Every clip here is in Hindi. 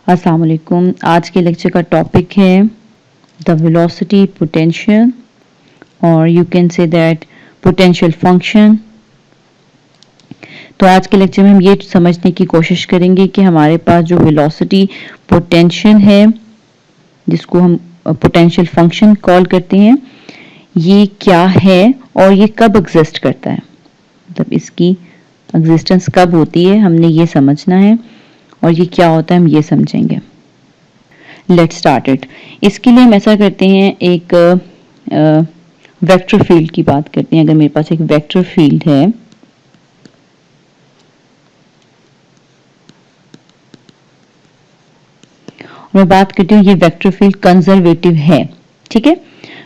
अस्सलाम वालेकुम। आज के लेक्चर का टॉपिक है द वेलोसिटी पोटेंशियल और you can say that potential function. तो आज के लेक्चर में हम ये समझने की कोशिश करेंगे कि हमारे पास जो वेलोसिटी पोटेंशियल है, जिसको हम पोटेंशियल फंक्शन कॉल करते हैं, ये क्या है और ये कब एग्जिस्ट करता है, मतलब इसकी एग्जिस्टेंस कब होती है, हमने ये समझना है और ये क्या होता है हम ये समझेंगे। Let's start it. इसके लिए हम ऐसा करते हैं, एक वेक्टर फील्ड की बात करते हैं। अगर मेरे पास एक वेक्टर फील्ड है, मैं बात करती हूँ ये वेक्टर फील्ड कंजर्वेटिव है, ठीक है।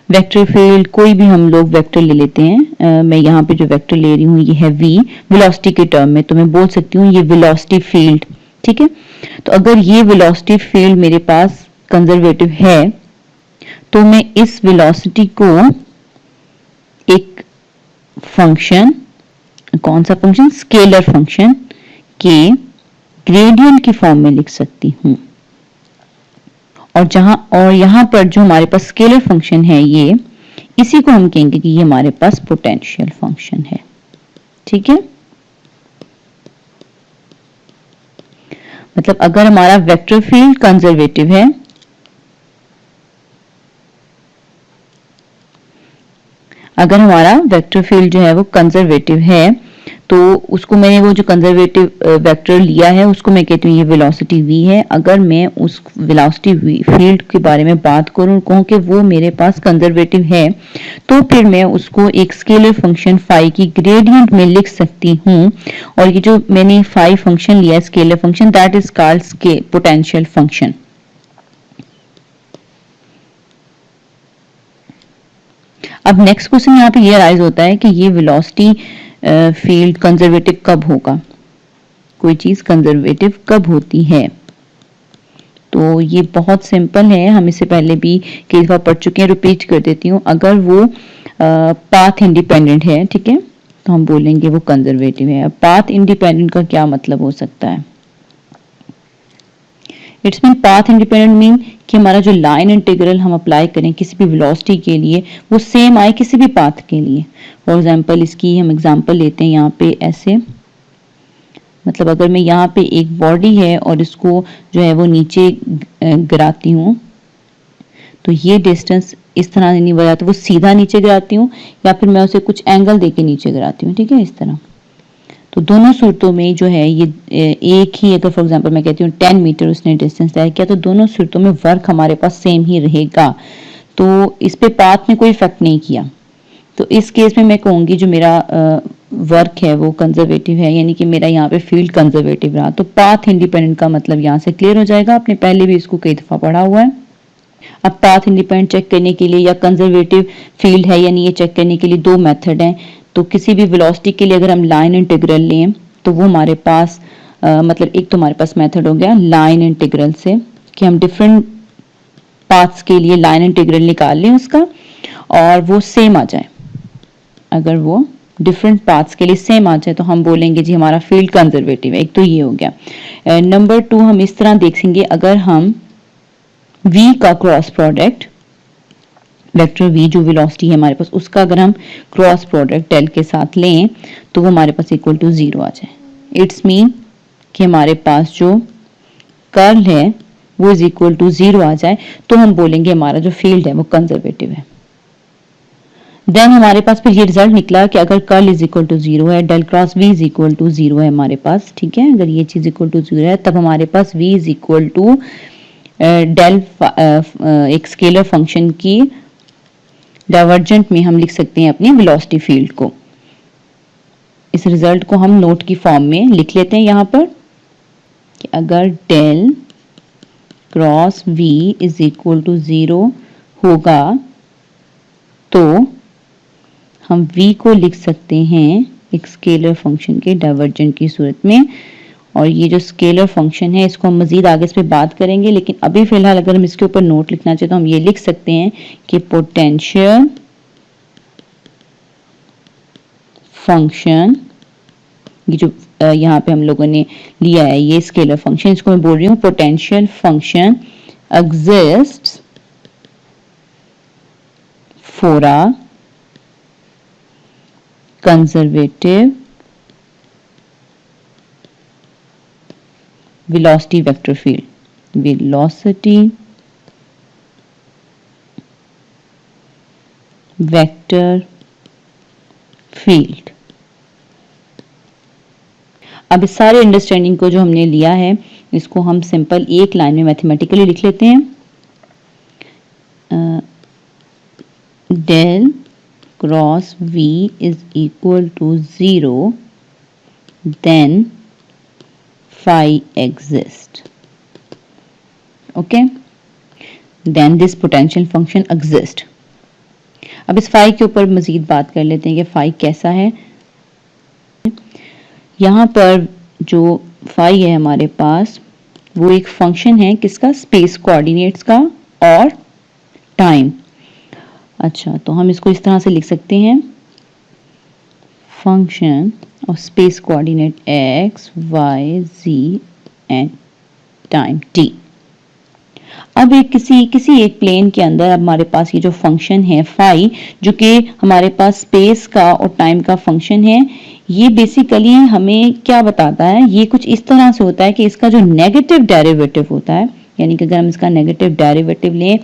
वेक्टर फील्ड कोई भी हम लोग वेक्टर ले लेते हैं। मैं यहाँ पे जो वेक्टर ले रही हूँ ये है v, वेलोसिटी के टर्म में, तो मैं बोल सकती हूँ ये वेलोसिटी फील्ड, ठीक है। तो अगर ये वेलोसिटी फील्ड मेरे पास कंजर्वेटिव है तो मैं इस वेलोसिटी को एक फंक्शन, कौन सा फंक्शन, स्केलर फंक्शन के ग्रेडियंट की फॉर्म में लिख सकती हूं। और यहां पर जो हमारे पास स्केलर फंक्शन है, ये इसी को हम कहेंगे कि ये हमारे पास पोटेंशियल फंक्शन है, ठीक है। मतलब अगर हमारा वेक्टर फील्ड कंजर्वेटिव है, अगर हमारा वेक्टर फील्ड जो है वो कंजर्वेटिव है, तो उसको मैंने वो जो कंजर्वेटिव वेक्टर लिया है उसको मैं कहती हूँ ये वेलोसिटी v है। अगर मैं उस वेलोसिटी फील्ड के बारे में बात करूँ, कहूँ कि वो मेरे पास कंजर्वेटिव है, तो फिर मैं उसको एक स्केलर फंक्शन फाई की ग्रेडियंट में लिख सकती हूँ। और ये जो मैंने फाई फंक्शन लिया है, scalar function, that is called potential function. अब नेक्स्ट क्वेश्चन यहाँ पे ये राइज होता है कि ये वेलोसिटी फील्ड कंजर्वेटिव कब होगा, कोई चीज कंजर्वेटिव कब होती है। तो ये बहुत सिंपल है, हम इससे पहले भी कई दफा पढ़ चुके हैं, रिपीट कर देती हूँ। अगर वो पाथ इंडिपेंडेंट है, ठीक है, तो हम बोलेंगे वो कंजर्वेटिव है। पाथ इंडिपेंडेंट का क्या मतलब हो सकता है? It's mean path independent mean कि हमारा जो लाइन इंटीग्रल हम अप्लाई करें किसी भी वेलोसिटी के लिए वो सेम आए किसी भी पाथ के लिए। फॉर एग्जांपल इसकी हम एग्जांपल लेते हैं यहाँ पे ऐसे, मतलब अगर मैं यहाँ पे एक बॉडी है और इसको जो है वो नीचे गिराती हूँ, तो ये डिस्टेंस इस तरह नहीं बढ़ जाता, वो सीधा नीचे गिराती हूँ या फिर मैं उसे कुछ एंगल देके नीचे गिराती हूँ, ठीक है, इस तरह। तो दोनों सूरतों में जो है ये एक ही, अगर फॉर एग्जांपल मैं कहती हूँ 10 मीटर उसने डिस्टेंस तय किया, तो दोनों सूरतों में वर्क हमारे पास सेम ही रहेगा। तो इस पे पाथ ने कोई इफेक्ट नहीं किया। तो इस केस में मैं कहूंगी जो मेरा वर्क है वो कंजर्वेटिव है, यानी कि मेरा यहाँ पे फील्ड कंजर्वेटिव रहा। तो पाथ इंडिपेंडेंट का मतलब यहाँ से क्लियर हो जाएगा, आपने पहले भी इसको कई दफा पढ़ा हुआ है। अब पाथ इंडिपेंडेंट चेक करने के लिए या कंजर्वेटिव फील्ड है यानी ये चेक करने के लिए दो मेथड हैं। तो किसी भी वेलोसिटी के लिए अगर हम लाइन इंटीग्रल लें तो वो हमारे पास मतलब एक तो हमारे पास मेथड हो गया लाइन इंटीग्रल से कि हम डिफरेंट पाथ्स के लिए लाइन इंटीग्रल निकाल लें उसका और वो सेम आ जाए। अगर वो डिफरेंट पाथ्स के लिए सेम आ जाए तो हम बोलेंगे जी हमारा फील्ड कंजर्वेटिव है। एक तो ये हो गया। नंबर 2 हम इस तरह देखेंगे, अगर हम v का क्रॉस प्रोडक्ट, वेक्टर v जो वेलोसिटी है हमारे पास, उसका अगर हम क्रॉस प्रोडक्ट डेल के साथ लें तो वो हमारे पास इक्वल टू 0 आ जाए। इट्स मीन कि हमारे पास जो कर्ल है वो इज इक्वल टू 0 आ जाए, तो हम बोलेंगे हमारा जो फील्ड है वो कंजर्वेटिव है। देन हमारे पास फिर ये रिजल्ट निकला कि अगर कर्ल इज इक्वल टू 0 है, del cross v is equal to 0 है हमारे पास, ठीक है। अगर ये चीज इक्वल टू 0 है तब हमारे पास v is equal to del एक स्केलर फंक्शन की डाइवर्जेंट में हम लिख सकते हैं अपनी वेलोसिटी फील्ड को। इस रिजल्ट को हम नोट की फॉर्म में लिख लेते हैं यहाँ पर कि अगर del cross v is equal to 0 होगा तो हम v को लिख सकते हैं एक स्केलर फंक्शन के डाइवर्जेंट की सूरत में। और ये जो स्केलर फंक्शन है इसको हम मजीद आगे इस पे बात करेंगे, लेकिन अभी फिलहाल अगर हम इसके ऊपर नोट लिखना चाहे तो हम ये लिख सकते हैं कि पोटेंशियल फंक्शन, ये जो यहाँ पे हम लोगों ने लिया है ये स्केलर फंक्शन, इसको मैं बोल रही हूँ potential function exists for a conservative velocity vector field. Velocity vector field. अब इस सारे अंडरस्टैंडिंग को जो हमने लिया है इसको हम सिंपल एक लाइन में मैथमेटिकली लिख लेते हैं. Del cross V is equal to 0, then phi exists. Okay, then this potential function exists. अब इस phi के ऊपर मजीद बात कर लेते हैं कि phi कैसा है. यहाँ पर जो phi है हमारे पास वो एक फंक्शन है किसका, स्पेस कोऑर्डिनेट्स का और टाइम. अच्छा, तो हम इसको इस तरह से लिख सकते हैं function of space coordinate x, y, z and time t. अब एक किसी एक प्लेन के अंदर हमारे पास ये जो फंक्शन है फाई, जो कि हमारे पास स्पेस का और टाइम का फंक्शन है, ये बेसिकली हमें क्या बताता है, ये कुछ इस तरह से होता है कि इसका जो नेगेटिव डेरिवेटिव होता है, यानी कि अगर हम इसका नेगेटिव डेरिवेटिव लें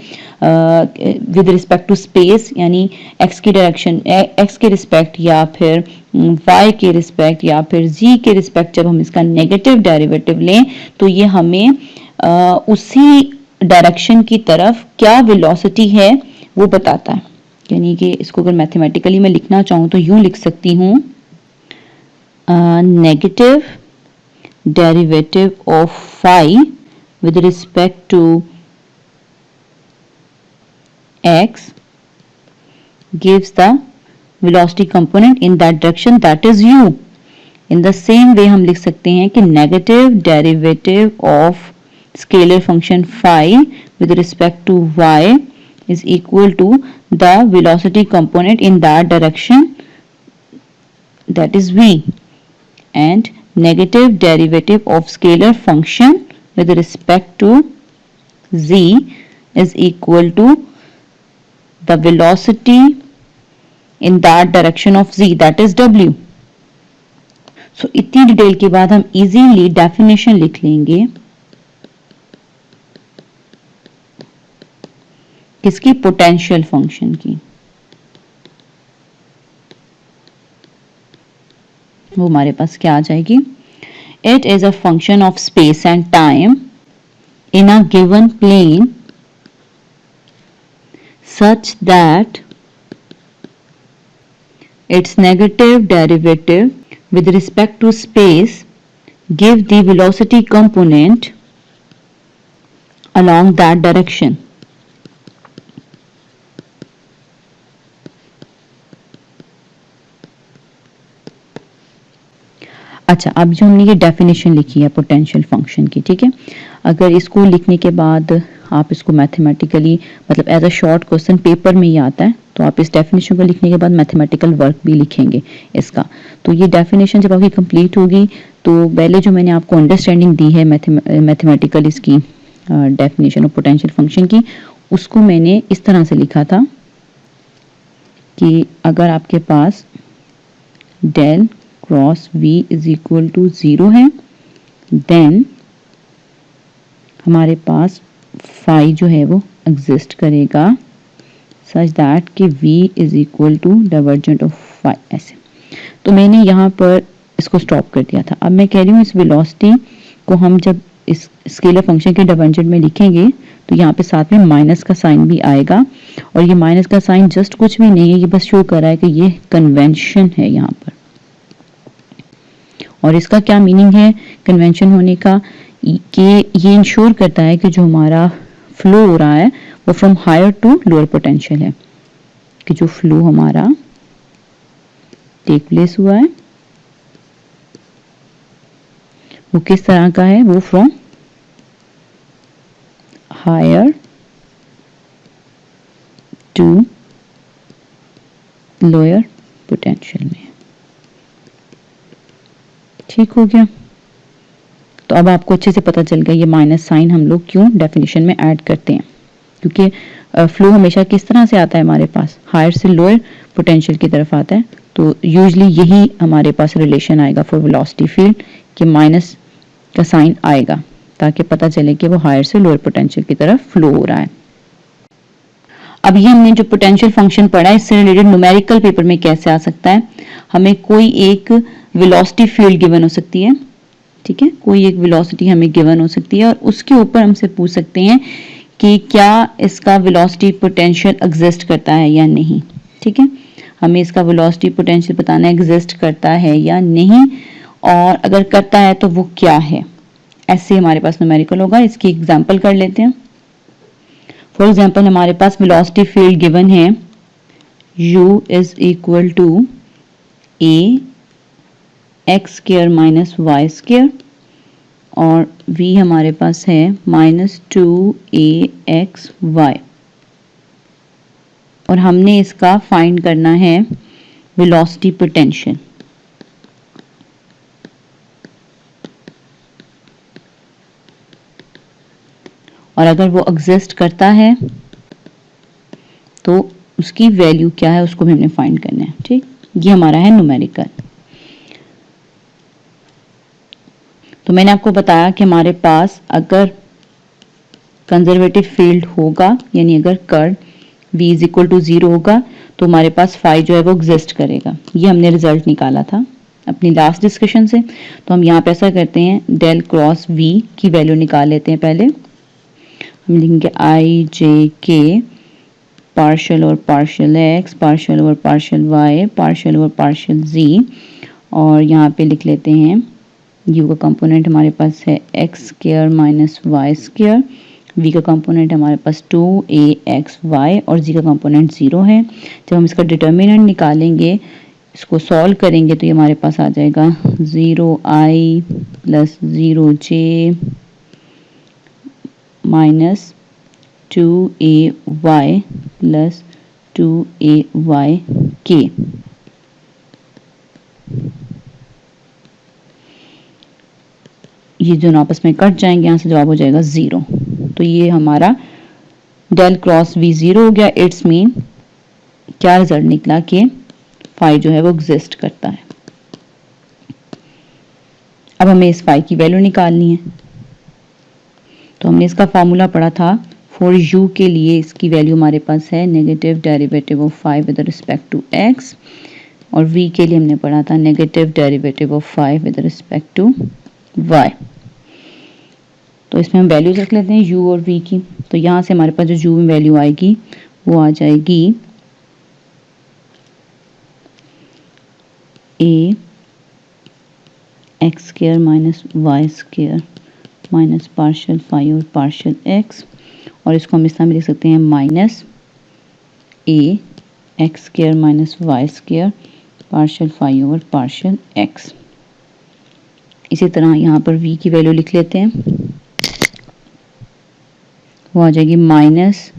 विद रिस्पेक्ट टू स्पेस, यानी एक्स की डायरेक्शन, एक्स के रिस्पेक्ट या फिर वाई के रिस्पेक्ट या फिर जी के रिस्पेक्ट, जब हम इसका नेगेटिव डेरिवेटिव लें तो ये हमें उसी डायरेक्शन की तरफ क्या वेलोसिटी है वो बताता है. यानी कि इसको अगर मैथमेटिकली मैं लिखना चाहूँ तो यूं लिख सकती हूँ, negative derivative of phi with respect to x gives the velocity component in that direction, that is u. In the same way हम लिख सकते हैं कि negative derivative of scalar function phi with respect to y is equal to the velocity component in that direction, that is v. And negative derivative of scalar function with respect to z is equal to the velocity in that direction of z, that is w. So इतनी डिटेल के बाद हम इजीली डेफिनेशन लिख लेंगे किसकी, पोटेंशियल फंक्शन की. वो हमारे पास क्या आ जाएगी, it is a function of space and time in a given plane such that its negative derivative with respect to space give the velocity component along that direction. अच्छा, अब जो हमने ये डेफिनेशन लिखी है पोटेंशियल फंक्शन की, ठीक है, अगर इसको लिखने के बाद आप इसको मैथमेटिकली, मतलब as a short question paper में ही आता है, तो आप इस डेफिनेशन को लिखने के बाद मैथमेटिकल वर्क भी लिखेंगे इसका. तो ये डेफिनेशन जब आपकी कंप्लीट होगी तो पहले जो मैंने आपको अंडरस्टैंडिंग दी है मैथमेटिकल इसकी डेफिनेशन ऑफ पोटेंशियल फंक्शन की, उसको मैंने इस तरह से लिखा था कि अगर आपके पास del cross v is equal to 0 है, देन हमारे पास फाई जो है वो एग्जिस्ट करेगा सच दैट कि v is equal to divergent of phi, ऐसे. तो मैंने यहाँ पर इसको स्टॉप कर दिया था. अब मैं कह रही हूँ इस वेलोसिटी को हम जब इस स्केलर फंक्शन के डाइवर्जेंट में लिखेंगे तो यहाँ पे साथ में माइनस का साइन भी आएगा, और ये माइनस का साइन जस्ट कुछ भी नहीं है, ये बस शो कर रहा है कि ये कन्वेंशन है यहाँ पर. और इसका क्या मीनिंग है कन्वेंशन होने का, कि ये इंश्योर करता है कि जो हमारा फ्लो हो रहा है वो from higher to lower potential है, कि जो फ्लो हमारा टेक प्लेस हुआ है वो किस तरह का है, वो from higher to lower potential में. ठीक हो गया। तो अब आपको अच्छे से पता चल गया ये माइनस साइन हम लोग क्यों डेफिनेशन में ऐड करते हैं, क्योंकि फ्लो हमेशा किस तरह से आता है, हमारे पास हायर से लोअर पोटेंशियल की तरफ आता है। तो यूजली यही हमारे पास रिलेशन आएगा फॉर वेलोसिटी फील्ड कि माइनस का साइन आएगा, ताकि पता चले कि वो हायर से लोअर पोटेंशियल की तरफ फ्लो हो रहा है। अब ये हमने जो पोटेंशियल फंक्शन पढ़ा है, इससे रिलेटेड न्यूमेरिकल पेपर में कैसे आ सकता है। हमें कोई एक वेलोसिटी फील्ड गिवन हो सकती है, ठीक है, कोई एक वेलोसिटी हमें गिवन हो सकती है और उसके ऊपर हमसे पूछ सकते हैं कि क्या इसका वेलोसिटी पोटेंशियल एग्जिस्ट करता है या नहीं। ठीक है, हमें इसका वेलोसिटी पोटेंशियल बताना है एग्जिस्ट करता है या नहीं, और अगर करता है तो वो क्या है। ऐसे हमारे पास न्यूमेरिकल होगा। इसकी एग्जांपल कर लेते हैं। फॉर एग्जांपल हमारे पास वेलोसिटी फील्ड गिवन है u is equal to a x square minus y square और v हमारे पास है -2axy, और हमने इसका फाइंड करना है वेलोसिटी पोटेंशियल। और अगर वो एग्जिस्ट करता है तो उसकी वैल्यू क्या है, उसको भी हमने फाइंड करना है। ठीक, ये हमारा है न्यूमेरिकल। तो मैंने आपको बताया कि हमारे पास अगर कंजर्वेटिव फील्ड होगा, यानी अगर curl v is equal to 0 होगा, तो हमारे पास फाई जो है वो एग्जिस्ट करेगा। ये हमने रिजल्ट निकाला था अपनी लास्ट डिस्कशन से। तो हम यहाँ पे ऐसा करते हैं, डेल क्रॉस v की वैल्यू निकाल लेते हैं। पहले हम लिखेंगे आई जे के पार्शियल और पार्शियल x, पार्शियल और पार्शियल y, पार्शियल और पार्शियल z, और यहाँ पे लिख लेते हैं u का कंपोनेंट हमारे पास है x square minus y square, v का कंपोनेंट हमारे पास 2axy और z का कंपोनेंट 0 है। जब हम इसका डिटर्मिनेंट निकालेंगे, इसको सॉल्व करेंगे, तो ये हमारे पास आ जाएगा 0i plus 0j minus 2ay plus 2ayk। ये दोनों आपस में कट जाएंगे, यहाँ से जवाब हो जाएगा 0। तो ये हमारा डेल क्रॉस v 0 हो गया। इट्स मीन क्या रिजल्ट निकला कि फाई जो है वो एग्जिस्ट करता है। अब हमें इस फाई की वैल्यू निकालनी है। तो हमने इसका फॉर्मूला पढ़ा था फॉर u के लिए। इसकी वैल्यू हमारे पास है negative derivative of phi with respect to x, और v के लिए हमने पढ़ा था negative derivative of phi with respect to y। तो इसमें हम वैल्यूज रख लेते हैं u और v की। तो यहाँ से हमारे पास जो u में वैल्यू आएगी वो आ जाएगी a x square minus y square minus partial phi और पार्शियल x, और इसको हम इस तरह में लिख सकते हैं minus a x square minus y square partial phi over partial x। इसी तरह यहाँ पर v की वैल्यू लिख लेते हैं, वो आ जाएगी minus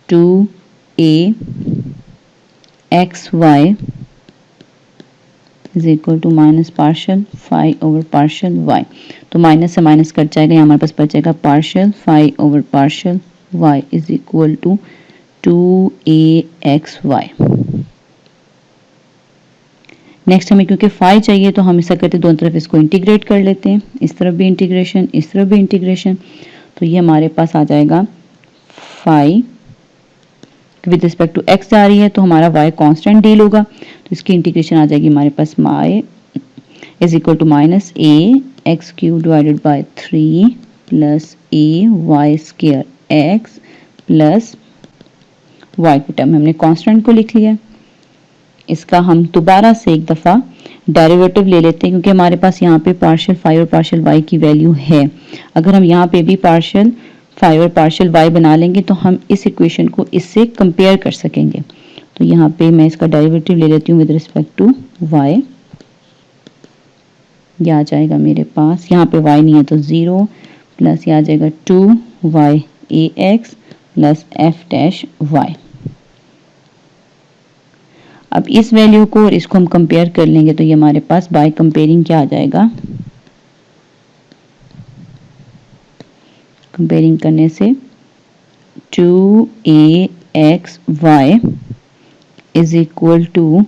2a x y is equal to minus partial phi over partial y। तो माइनस से माइनस कट जाएगा, यहाँ हमारे पास बच जाएगा partial phi over partial y is equal to 2axy। Next हमें क्योंकि फाई चाहिए तो हम ऐसा करते दोनों तरफ इसको इंटीग्रेट कर लेते हैं, इस तरफ भी इंटीग्रेशन, इस तरफ भी इंटीग्रेशन। तो ये हमारे पास आ जाएगा phi with respect to x जा रही है, तो हमारा y कांस्टेंट डील होगा, तो इसकी इंटीग्रेशन आ जाएगी हमारे पास y is equal to minus a x cube divided by 3 plus a y square x plus y के टर्म में हमने कांस्टेंट को लिख लिया। इसका हम दोबारा से एक दफ़ा डेरिवेटिव ले लेते हैं, क्योंकि हमारे पास यहाँ पे पार्शियल फाई और पार्शियल y की वैल्यू है। अगर हम यहाँ पे भी पार्शियल फाई और पार्शियल y बना लेंगे तो हम इस इक्वेशन को इससे कंपेयर कर सकेंगे। तो यहाँ पे मैं इसका डेरिवेटिव ले लेती हूँ विद रिस्पेक्ट टू y। ये आ जाएगा मेरे पास, यहाँ पे y नहीं है तो 0 प्लस ये आ जाएगा 2y ax plus f dash y। अब इस वैल्यू को और इसको हम कंपेयर कर लेंगे तो ये हमारे पास बाय कंपेयरिंग क्या आ जाएगा, कंपेयरिंग करने से 2axy is equal to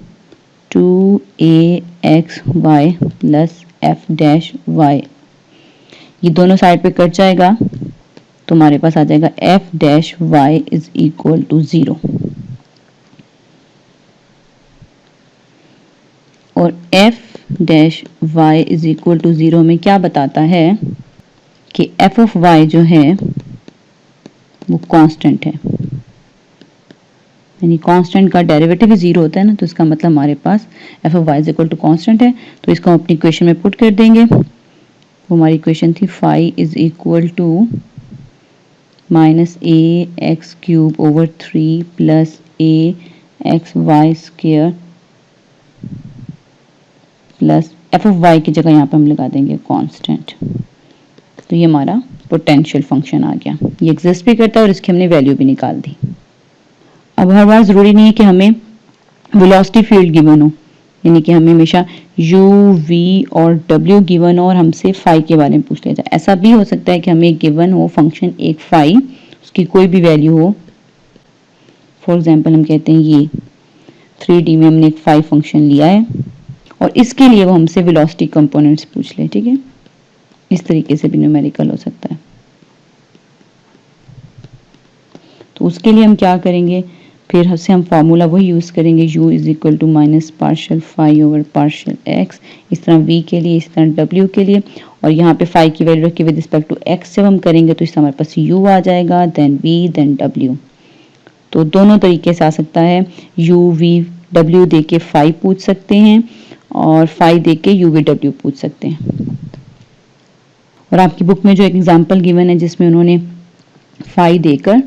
2axy plus f dash y, ये दोनों साइड पे कट जाएगा तो हमारे पास आ जाएगा f dash y is equal to 0। और f dash y is equal to 0 में क्या बताता है कि f ऑफ y जो है वो कांस्टेंट है, यानी कांस्टेंट का डेरिवेटिव भी 0 होता है ना, तो इसका मतलब हमारे पास f of y is equal to constant है। तो इसको हम अपनी इक्वेशन में पुट कर देंगे। वो हमारी इक्वेशन थी phi is equal to minus a x cube over 3 plus a x y square plus f of y की जगह यहाँ पे हम लगा देंगे कांस्टेंट। तो ये हमारा पोटेंशियल फंक्शन आ गया, ये एग्जिस्ट भी करता है और इसकी हमने वैल्यू भी निकाल दी। अब हर बार जरूरी नहीं है कि हमें वेलोसिटी फील्ड गिवन हो, यानी कि हमें हमेशा u, v और w गिवन हो और हमसे फाई के बारे में पूछ लिया जाए। ऐसा भी हो सकता है कि हमें गिवन हो फंक्शन एक फाई, उसकी कोई भी वैल्यू हो। फॉर एग्जांपल हम कहते हैं ये 3D में हमने एक फाई फंक्शन लिया है और इसके लिए वो हमसे वेलोसिटी कंपोनेंट्स पूछ ले, ठीक है। इस तरीके से भी न्यूमेरिकल हो सकता है। तो उसके लिए हम क्या करेंगे, फिर से हम फार्मूला वही यूज़ करेंगे, u is equal to minus partial phi over partial x, इस तरह v के लिए, इस तरह w के लिए, और यहाँ पे फाई की वैल्यू रख के विद रिस्पेक्ट टू x जब हम करेंगे तो इससे हमारे पास u आ जाएगा, देन v देन w। तो दोनों तरीके से आ सकता है, u v w दे के फाई पूछ सकते हैं और फाई दे के u v w पूछ सकते हैं। और आपकी बुक में जो एक एग्जाम्पल गिवन है जिसमें उन्होंने फाई देकर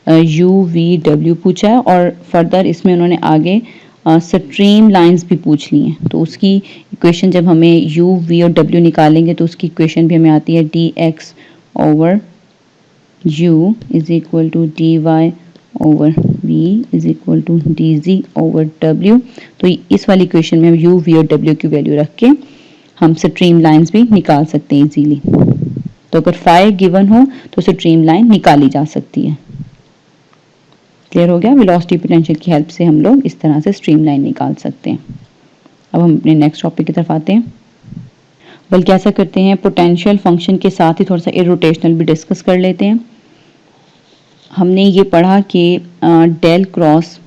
u v w पूछा है और फर्दर इसमें उन्होंने आगे स्ट्रीम लाइंस भी पूछ ली हैं, तो उसकी इक्वेशन जब हमें u v और w निकालेंगे तो उसकी इक्वेशन भी हमें आती है dx over u is equal to dy over v is equal to dz over w। तो इस वाली इक्वेशन में हम u v और w की वैल्यू रख के हम स्ट्रीम लाइंस भी निकाल सकते हैं इजीली। तो अगर फाई गिवन हो तो स्ट्रीम लाइन निकाली जा सकती है। क्लियर हो गया, वेलोसिटी पोटेंशियल की हेल्प से हम लोग इस तरह से स्ट्रीम लाइन निकाल सकते हैं। अब हम अपने नेक्स्ट टॉपिक की तरफ आते हैं। बल्कि ऐसा करते हैं, पोटेंशियल फंक्शन के साथ ही थोड़ा सा इरोटेशनल भी डिस्कस कर लेते हैं। हमने ये पढ़ा कि del cross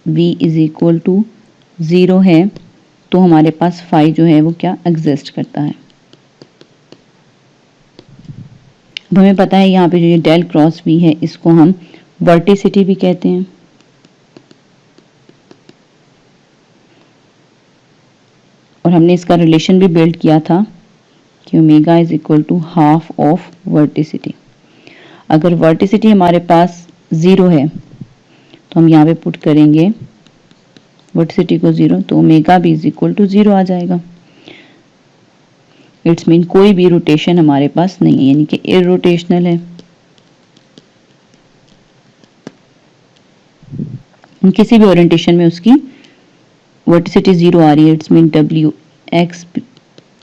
v is equal to 0 है तो हमारे पास फाई जो है वो क्या एग्जिस्ट करता है। अब हमें पता है यहाँ पे जो ये डेल क्रॉस v है इसको हम वर्टिसिटी भी कहते हैं। और हमने इसका रिलेशन भी बिल्ड किया था कि omega is equal to half of vorticity. अगर वर्टिसिटी हमारे पास 0 है तो हम यहाँ पे पुट करेंगे वर्टिसिटी को 0, तो ओमेगा भी इज इक्वल टू 0 आ जाएगा। इट्स मीन कोई भी रोटेशन हमारे पास नहीं है, यानी कि इरोटेशनल है। किसी भी ओरिएंटेशन में उसकी वर्टिसिटी 0 आ रही है, it's mean w x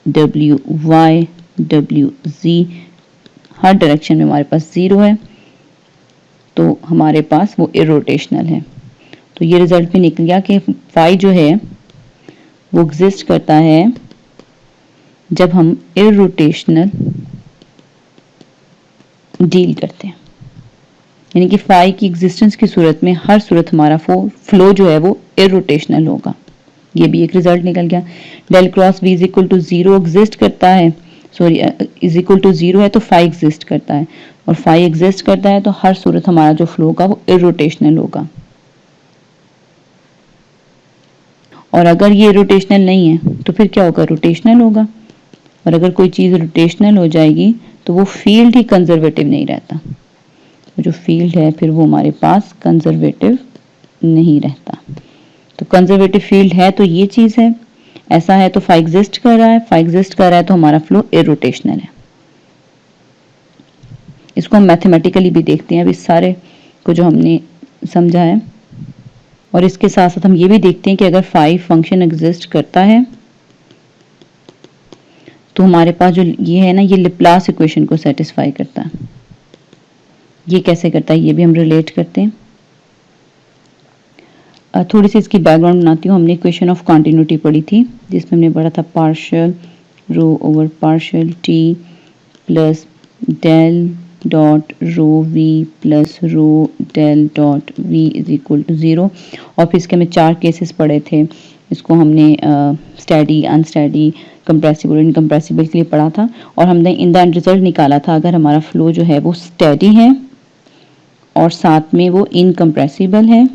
w y w z her direction में हमारे पास 0 है, तो हमारे पास वो इरोटेशनल है। तो ये रिजल्ट भी निकल गया कि फाई जो है वो एग्जिस्ट करता है जब हम इरोटेशनल डील करते हैं, यानी कि फाई की एग्जिस्टेंस की सूरत में हर सूरत हमारा फ्लो जो है वो इरोटेशनल होगा। ये भी एक रिजल्ट निकल गया। Del cross v is equal to 0 exist करता है, सॉरी इज इक्वल टू 0 है तो फाई एग्जिस्ट करता है, और फाई एग्जिस्ट करता है तो हर सूरत हमारा जो फ्लो होगा वो इरोटेशनल होगा। और अगर ये रोटेशनल नहीं है तो फिर क्या होगा, रोटेशनल होगा। और अगर कोई चीज़ रोटेशनल हो जाएगी तो वो फील्ड ही कंजर्वेटिव नहीं रहता, जो फील्ड है फिर वो हमारे पास कंजर्वेटिव नहीं रहता। तो कंजर्वेटिव फील्ड है तो ये चीज़ है, ऐसा है तो फाई एग्जिस्ट कर रहा है, फाई एग्जिस्ट कर रहा है तो हमारा फ्लो इरोटेशनल है। इसको हम मैथमेटिकली भी देखते हैं। अब इस सारे को जो हमने समझा है और इसके साथ साथ हम ये भी देखते हैं कि अगर फाई फंक्शन एग्जिस्ट करता है तो हमारे पास जो ये है ना, ये लैप्लास इक्वेशन को सेटिस्फाई करता है। ये कैसे करता है ये भी हम रिलेट करते हैं। थोड़ी सी इसकी बैकग्राउंड बनाती हूँ। हमने इक्वेशन ऑफ कॉन्टिन्यूटी पढ़ी थी जिसमें हमने पढ़ा था partial rho over partial t plus del dot rho v plus rho del dot v is equal to 0। और फिर इसके हमें 4 केसेस पढ़े थे। इसको हमने स्टैडी, अनस्टैडी, कंप्रेसिबल, इनकम्प्रेसिबल के लिए पढ़ा था और हमने इन द एंड रिजल्ट निकाला था अगर हमारा फ्लो जो है वो स्टैडी है और साथ में वो इनकम्प्रेसिबल है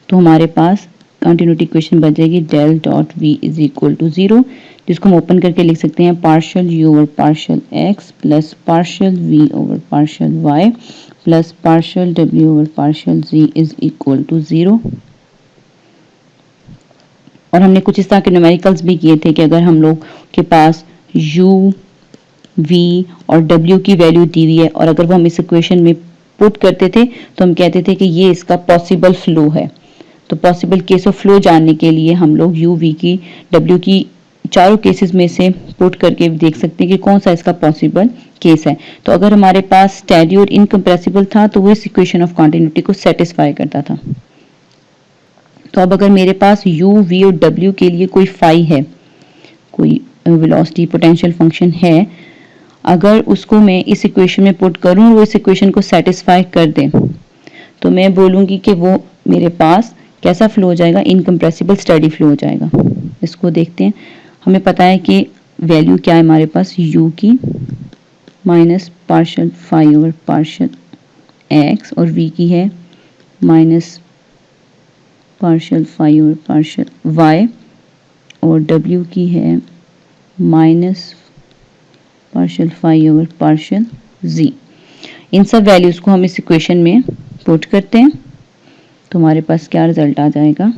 तो हमारे पास कंटिन्यूटी इक्वेशन बन जाएगी del dot v is equal to 0, जिसको हम ओपन करके लिख सकते हैं partial u over partial x plus partial v over partial y plus partial डब्ल्यू over partial z is equal to 0। और हमने कुछ इस तरह के न्यूमेरिकल्स भी किए थे कि अगर हम लोग के पास u, v और w की वैल्यू दी हुई है और अगर वो हम इस इक्वेशन में पुट करते थे तो हम कहते थे कि ये इसका पॉसिबल फ्लो है। तो पॉसिबल केस ऑफ फ्लो जानने के लिए हम लोग u, v की, w की चारों केसेस में से पुट करके देख सकते हैं कि कौन सा इसका पॉसिबल केस है। तो अगर हमारे पास स्टैडी और इनकम्प्रेसिबल था तो वो इस इक्वेशन ऑफ कॉन्टिन्यूटी को सेटिस्फाई करता था। तो अब अगर मेरे पास u, v और w के लिए कोई फाई है, कोई वेलोसिटी पोटेंशियल फंक्शन है, अगर उसको मैं इस इक्वेशन में पुट करूं और वो इस इक्वेशन को सेटिस्फाई कर दे तो मैं बोलूंगी कि वो मेरे पास कैसा फ्लो हो जाएगा, इनकम्प्रेसिबल स्टडी फ्लो हो जाएगा। इसको देखते हैं। हमें पता है कि वैल्यू क्या है हमारे पास u की minus partial phi over partial x और v की है minus partial phi over partial y और w की है minus partial phi over partial z। इन सब वैल्यूज को हम इस इक्वेशन में पुट करते हैं तो हमारे पास क्या रिजल्ट आ जाएगा,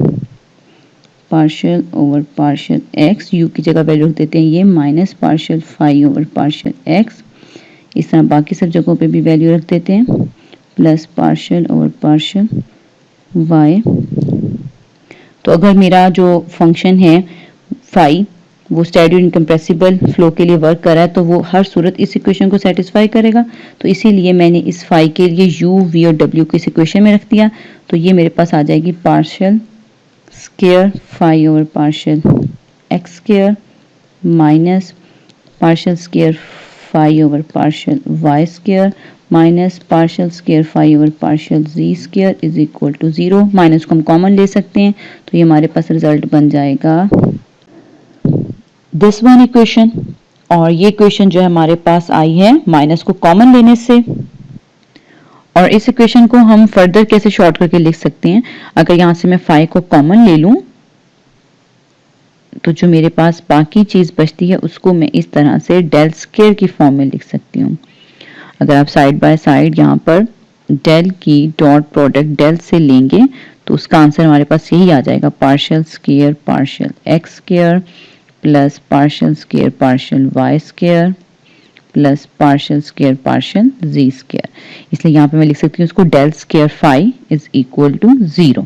partial over partial x, u की जगह वैल्यू रख देते हैं ये minus partial phi over partial x, इस तरह बाकी सब जगहों पे भी वैल्यू रख देते हैं, plus partial over partial y. तो अगर मेरा जो फंक्शन है फाई वो स्टैडी और इनकम्प्रेसिबल फ्लो के लिए वर्क कर रहा है तो वो हर सूरत इस इक्वेशन को सेटिस्फाई करेगा। तो इसीलिए मैंने इस फाई के लिए u, v और w को इस इक्वेशन में रख दिया। तो ये मेरे पास आ जाएगी partial square phi over partial x square minus partial square phi over partial y square minus partial square phi over partial z square is equal to 0। Minus को हम कॉमन ले सकते हैं तो ये हमारे पास रिजल्ट बन जाएगा दिस वन इक्वेशन। और ये इक्वेशन जो है हमारे पास आई है माइनस को कॉमन लेने से। और इस इक्वेशन को हम फर्दर कैसे शॉर्ट करके लिख सकते हैं, अगर यहां से मैं फाई को कॉमन ले लूं तो जो मेरे पास बाकी चीज बचती है उसको मैं इस तरह से डेल स्क्वायर की फॉर्म में लिख सकती हूँ। अगर आप साइड बाय साइड यहाँ पर डेल की डॉट प्रोडक्ट डेल से लेंगे तो उसका आंसर हमारे पास यही आ जाएगा, partial square partial x square plus partial square partial y square plus partial square partial z square. इसलिए यहाँ पे मैं लिख सकती हूँ उसको del square phi is equal to 0।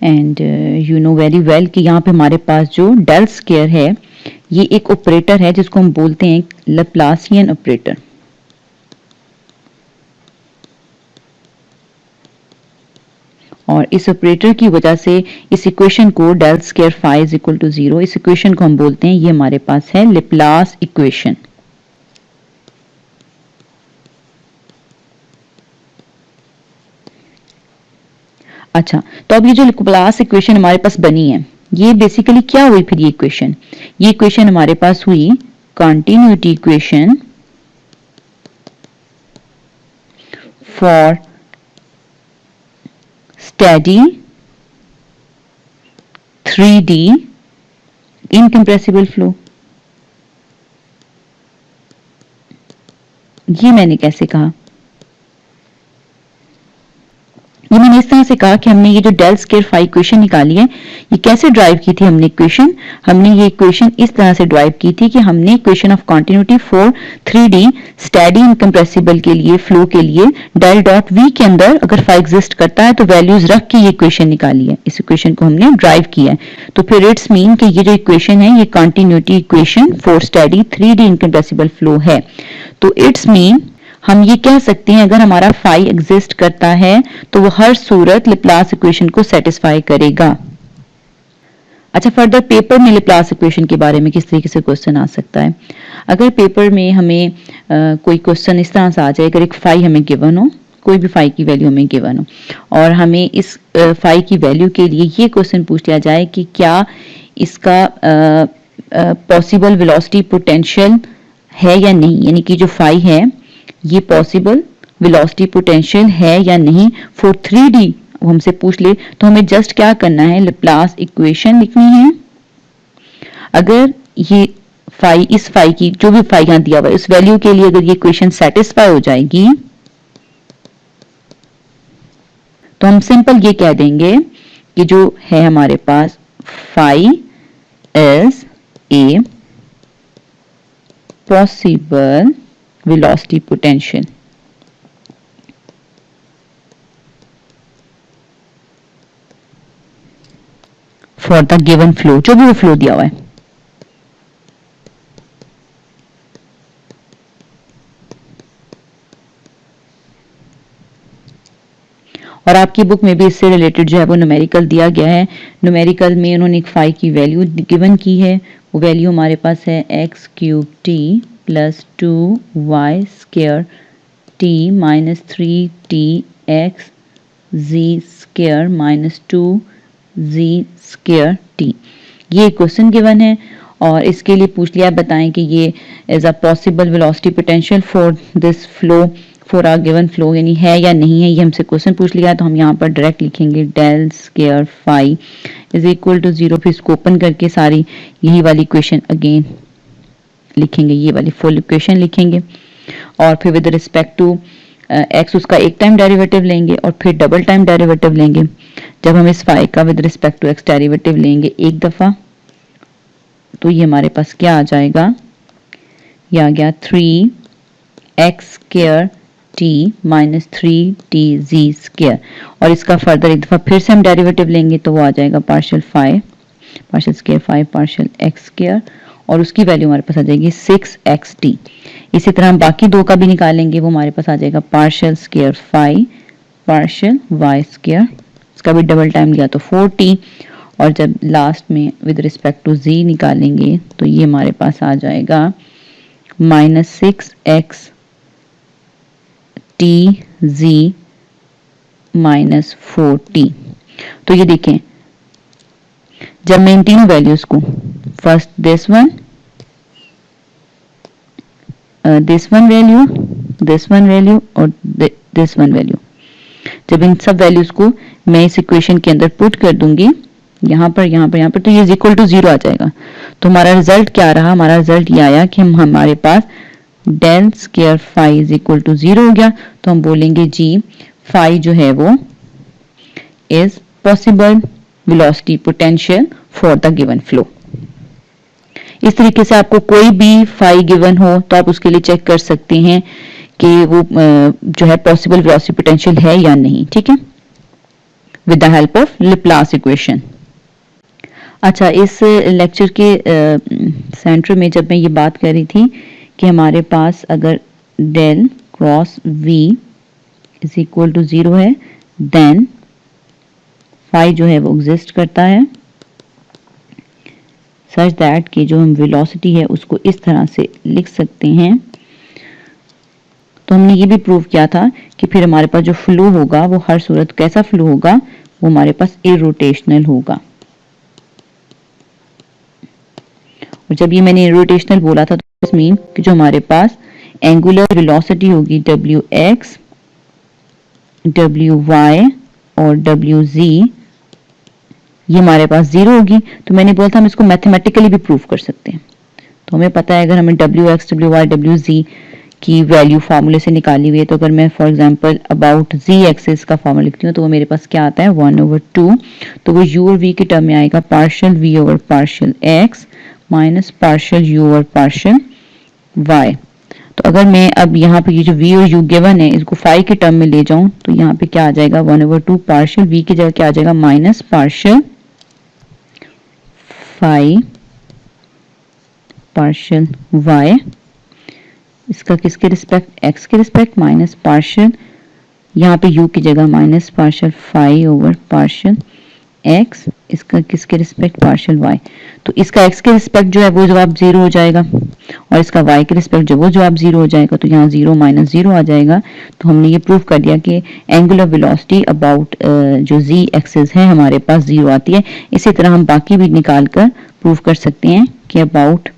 And you know very well कि यहाँ पे हमारे पास जो डेल स्क्वायर है ये एक ऑपरेटर है जिसको हम बोलते हैं लैप्लासियन ऑपरेटर। और इस ऑपरेटर की वजह से इस इक्वेशन को del square phi is equal to 0, इस इक्वेशन को हम बोलते हैं, ये हमारे पास है लैप्लास इक्वेशन। अच्छा, तो अब ये जो लैप्लास इक्वेशन हमारे पास बनी है ये बेसिकली क्या हुई फिर ये इक्वेशन हमारे पास हुई continuity equation for steady 3D incompressible flow. ये मैंने कैसे कहा, ये मैंने इस तरह से कहा कि हमने ये जो डेल स्क्वायर फाई इक्वेशन निकाली है, ये कैसे ड्राइव की थी हमने इक्वेशन, हमने ये इक्वेशन इस तरह से ड्राइव की थी कि हमने equation of continuity for 3D steady incompressible के लिए, फ्लो के लिए, डेल डॉट वी के अंदर अगर फाई एग्जिस्ट करता है तो वैल्यूज रख के ये इक्वेशन निकाली है, इस इक्वेशन को हमने ड्राइव किया है। तो फिर इट्स मीन कि ये जो इक्वेशन है ये continuity equation for steady 3D incompressible flow है। तो इट्स मीन हम ये कह सकते हैं अगर हमारा फाई एग्जिस्ट करता है तो वो हर सूरत लाप्लास इक्वेशन को सेटिस्फाई करेगा। अच्छा, फर्दर पेपर में लाप्लास इक्वेशन के बारे में किस तरीके से क्वेश्चन आ सकता है। अगर पेपर में हमें कोई क्वेश्चन इस तरह से आ जाए, अगर एक फाई हमें गिवन हो, कोई भी फाई की वैल्यू हमें गिवन हो और हमें इस फाई की वैल्यू के लिए ये क्वेश्चन पूछ लिया जाए कि क्या इसका पॉसिबल वेलोसिटी पोटेंशियल है या नहीं, यानी कि जो फाई है ये पॉसिबल वेलोसिटी पोटेंशियल है या नहीं फॉर 3D वो हमसे पूछ ले, तो हमें जस्ट क्या करना है, लाप्लास इक्वेशन लिखनी है। अगर ये फाई, इस फाई की जो भी फाई यहां दिया हुआ है उस वैल्यू के लिए अगर ये इक्वेशन सेटिस्फाई हो जाएगी तो हम सिंपल ये कह देंगे कि जो है हमारे पास phi is a possible velocity potential for the given flow, जो भी वो फ्लो दिया हुआ है। और आपकी बुक में भी इससे रिलेटेड जो है वो न्यूमेरिकल दिया गया है। न्यूमेरिकल में उन्होंने एक फाई की वैल्यू गिवन की है, वो वैल्यू हमारे पास है x cube t plus 2y square t minus 3t x z square minus 2z square t। ये क्वेश्चन गिवन है और इसके लिए पूछ लिया, बताएं कि ये as a possible velocity potential for this flow, for our given flow, यानी है या नहीं है, ये हमसे क्वेश्चन पूछ लिया। तो हम यहाँ पर डायरेक्ट लिखेंगे del square phi is equal to 0, फिर इसको ओपन करके सारी यही वाली इक्वेशन अगेन लिखेंगे, ये वाली फुल इक्वेशन लिखेंगे और फिर विद रिस्पेक्ट टू एक्स उसका एक टाइम डेरिवेटिव लेंगे और फिर डबल टाइम डेरिवेटिव लेंगे। जब हम इस फाई का with respect to x derivative लेंगे एक दफा तो ये हमारे पास क्या आ जाएगा, ये आ गया 3x square t minus 3tz square और इसका फर्दर एक दफा फिर से हम डेरिवेटिव लेंगे तो वो आ जाएगा partial phi, partial square phi partial x square और उसकी वैल्यू हमारे पास आ जाएगी 6xt। इसी तरह हम बाकी दो का भी निकालेंगे, वो हमारे पास आ जाएगा partial square phi partial y square, इसका भी डबल टाइम लिया तो 4t और जब लास्ट में विद रिस्पेक्ट टू z निकालेंगे तो ये हमारे पास आ जाएगा minus 6x t z minus 4t। तो ये देखें जब मैं इन तीनों वैल्यूज को फर्स्ट दिस वन वैल्यू और दिस वन वैल्यू, जब इन सब वैल्यूज को मैं इस इक्वेशन के अंदर पुट कर दूंगी यहाँ पर तो ये इज इक्वल टू 0 आ जाएगा। तो हमारा रिजल्ट क्या रहा, हमारा रिजल्ट ये आया कि हमारे पास del square phi is equal to 0 हो गया। तो हम बोलेंगे जी फाई जो है वो is possible velocity potential for the given flow. इस तरीके से आपको कोई भी फाई गिवन हो तो आप उसके लिए चेक कर सकते हैं कि वो जो है पॉसिबल वेलोसिटी पोटेंशियल है या नहीं, ठीक है, with the help of Laplace equation. अच्छा, इस लेक्चर के सेंटर में जब मैं ये बात कर रही थी कि हमारे पास अगर del cross v is equal to 0 है देन फाई जो है वो एग्जिस्ट करता है सच दैट कि जो हम वेलोसिटी है उसको इस तरह से लिख सकते हैं। तो हमने ये भी प्रूव किया था कि फिर हमारे पास जो फ्लो होगा वो हर सूरत कैसा फ्लो होगा, वो हमारे पास इरोटेशनल होगा। और जब ये मैंने इरोटेशनल बोला था तो इट मीन कि जो हमारे पास एंगुलर वेलोसिटी होगी wx, wy और wz ये हमारे पास 0 होगी। तो मैंने बोला था हम इसको मैथमेटिकली भी प्रूव कर सकते हैं। तो हमें पता है अगर हमें wx, wy, wz की वैल्यू फार्मूले से निकाली हुई है। तो अगर मैं for example about z axis का फार्मूला लिखती हूँ तो वो मेरे पास क्या आता है 1/2, तो वो u और v की टर्म में आएगा partial v over partial x minus partial u over partial y। तो अगर मैं अब यहाँ पे ये जो v और u गिवन है इसको फाई की टर्म में ले जाऊं तो यहाँ पे क्या आ जाएगा 1/2 पार्शियल v की जगह क्या आ जाएगा minus partial phi partial y, इसका किसके रिस्पेक्ट x के रिस्पेक्ट माइनस पार्शियल यहाँ पे u की जगह minus partial phi over partial x, इसका किसके रिस्पेक्ट पार्शियल y। तो इसका x के रिस्पेक्ट जो है वो जवाब 0 हो जाएगा और इसका y के रिस्पेक्ट जो वो जवाब 0 हो जाएगा। तो यहाँ 0 माइनस 0 आ जाएगा। तो हमने ये प्रूव कर दिया कि एंगुलर वेलोसिटी अबाउट जो z एक्सिस है हमारे पास 0 आती है। इसी तरह हम बाकी भी निकाल कर प्रूव कर सकते हैं कि अबाउट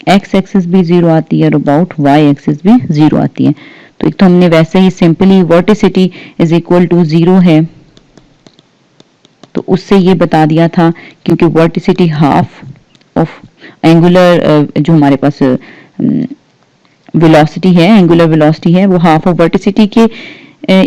x एक्सिस भी 0 आती है और अबाउट y एक्सिस भी 0 आती है। तो एक तो हमने वैसे ही simply vorticity is equal to 0 है तो उससे ये बता दिया था, क्योंकि वर्टिसिटी हाफ ऑफ एंगुलर जो हमारे पास वेलोसिटी है, एंगुलर वेलोसिटी है, वो हाफ ऑफ वर्टिसिटी के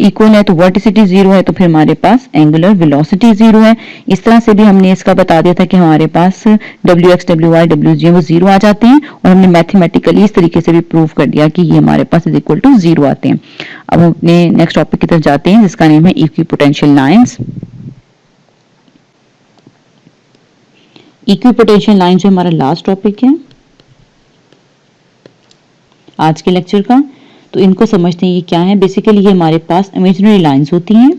इक्वल है। तो वर्टिसिटी 0 है तो फिर हमारे पास एंगुलर वेलोसिटी 0 है। इस तरह से भी हमने इसका बता दिया था कि हमारे पास wx wy wg वो 0 आ जाते हैं और हमने मैथमेटिकली इस तरीके से भी प्रूव कर दिया कि ये हमारे पास इज इक्वल टू 0 आते हैं। अब हम अपने नेक्स्ट टॉपिक की तरफ जाते हैं जिसका नेम है इक्विपोटेंशियल लाइंस। इक्विपोटेंशियल लाइन जो हमारा लास्ट टॉपिक है आज के लेक्चर का, तो इनको समझते हैं ये क्या है। बेसिकली ये हमारे पास इमेजिनरी लाइंस होती हैं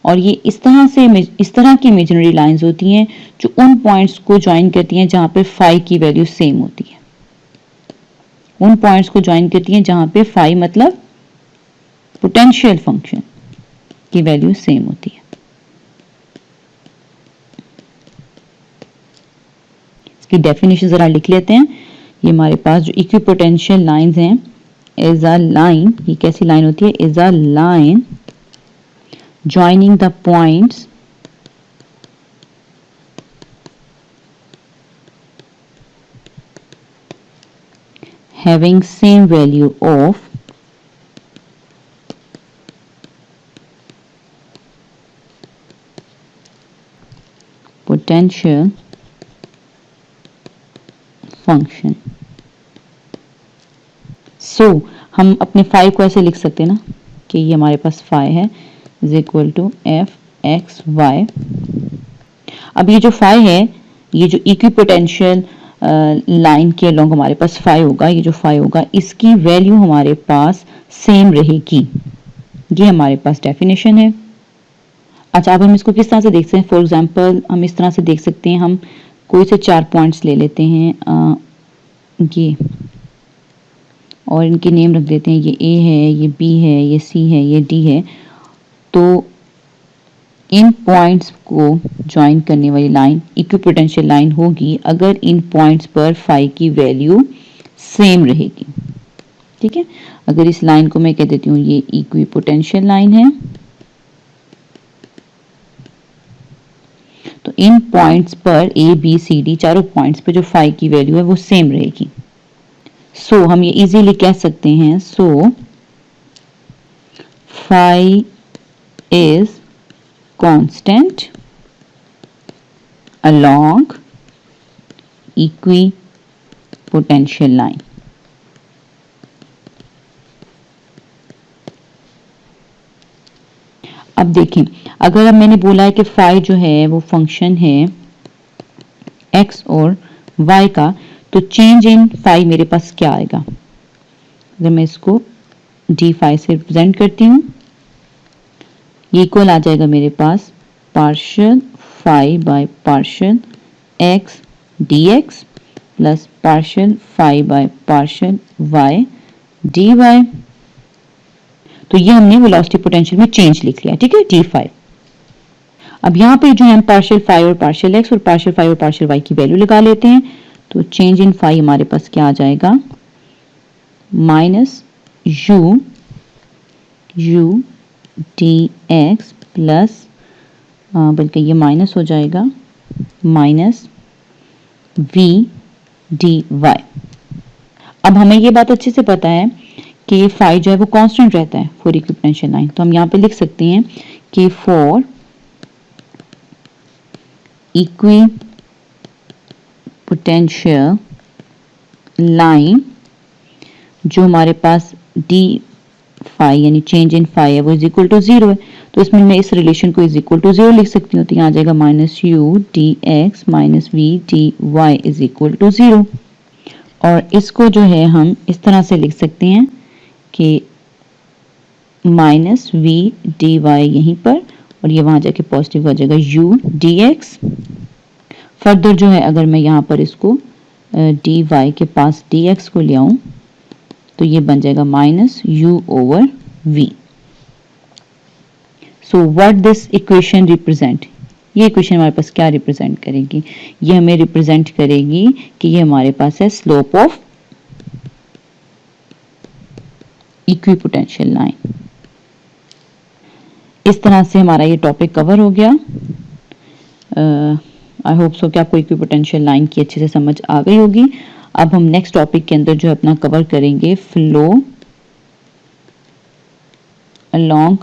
और ये इस तरह की इमेजिनरी लाइंस होती हैं जो उन पॉइंट्स को ज्वाइन करती हैं जहां पे फाई की वैल्यू सेम होती है। उन पॉइंट्स को ज्वाइन करती हैं जहां पे फाई मतलब पोटेंशियल फंक्शन की वैल्यू सेम होती है। इसकी डेफिनेशन जरा लिख लेते हैं। ये हमारे पास जो इक्विपोटेंशियल लाइंस हैं, इज अ लाइन, ये कैसी लाइन होती है, is a line joining the points having same value of potential function। So हम अपने फाई को ऐसे लिख सकते हैं ना कि ये हमारे पास फाई है is equal to f x y. अब ये जो फाई है, ये जो इक्विपोटेंशियल लाइन के अलोंग हमारे पास फाई होगा, ये जो फाई होगा इसकी वैल्यू हमारे पास सेम रहेगी। ये हमारे पास डेफिनेशन है। अच्छा, अब हम इसको किस तरह से देख सकते हैं। फॉर एग्जांपल हम इस तरह से देख सकते हैं, हम कोई से 4 पॉइंट्स ले लेते हैं ये और इनके नेम रख देते हैं, ये ए है, ये बी है, ये सी है, ये डी है। तो इन पॉइंट्स को ज्वाइन करने वाली लाइन इक्विपोटेंशियल लाइन होगी अगर इन पॉइंट्स पर फाई की वैल्यू सेम रहेगी। ठीक है, अगर इस लाइन को मैं कह देती हूँ ये इक्विपोटेंशियल लाइन है, तो इन पॉइंट्स पर ए बी सी डी चारों पॉइंट्स पर जो फाई की वैल्यू है वो सेम रहेगी। सो हम ये इजीली कह सकते हैं, so phi is constant along equipotential line। अब देखें, अगर अब मैंने बोला है कि फाई जो है वो फंक्शन है x और y का, तो चेंज इन फाई मेरे पास क्या आएगा। अगर मैं इसको डी फाई से रिप्रेजेंट करती हूँ, ये इक्वल आ जाएगा मेरे पास partial phi by partial x d x plus partial phi by partial y d y. तो ये हमने वेलोसिटी पोटेंशियल में चेंज लिख लिया। ठीक है, डी फाई। अब यहाँ पे जो है हम पार्शियल फाई और पार्शियल एक्स और पार्शियल फाई और पार्शियल वाई की वैल्यू लगा लेते हैं। तो चेंज इन फाई हमारे पास क्या आ जाएगा, minus u d x plus बल्कि ये माइनस हो जाएगा माइनस वी डी वाई। अब हमें ये बात अच्छे से पता है कि फाई जो है वो कांस्टेंट रहता है फॉर इक्विपोटेंशियल लाइन, तो हम यहाँ पे लिख सकते हैं कि फॉर इक्विपोटेंशियल लाइन जो हमारे पास डी फाई यानी चेंज इन फाई है वो इज इक्वल टू 0 है, तो इसमें मैं इस रिलेशन को इज इक्वल टू 0 लिख सकती हूँ। तो यहाँ आ जाएगा minus u d x minus v d y is equal to 0। और इसको जो है हम इस तरह से लिख सकते हैं कि माइनस वी डी वाई यहीं पर और ये वहां जाके पॉजिटिव हो जाएगा यू डी एक्स। फर्दर जो है अगर मैं यहाँ पर इसको डी वाई के पास डी एक्स को ले आऊं तो ये बन जाएगा minus u over v. So what this equation represent, ये इक्वेशन हमारे पास क्या रिप्रेजेंट करेगी, ये हमें रिप्रेजेंट करेगी कि ये हमारे पास है स्लोप ऑफ इक्विपोटेंशियल लाइन। इस तरह से हमारा ये टॉपिक कवर हो गया। आई होप सो कि आपको इक्विपोटेंशियल लाइन की अच्छे से समझ आ गई होगी। अब हम नेक्स्ट टॉपिक के अंदर जो है अपना कवर करेंगे फ्लो अलोंग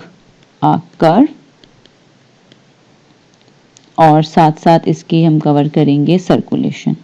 अ कर्व और साथ साथ इसकी हम कवर करेंगे सर्कुलेशन।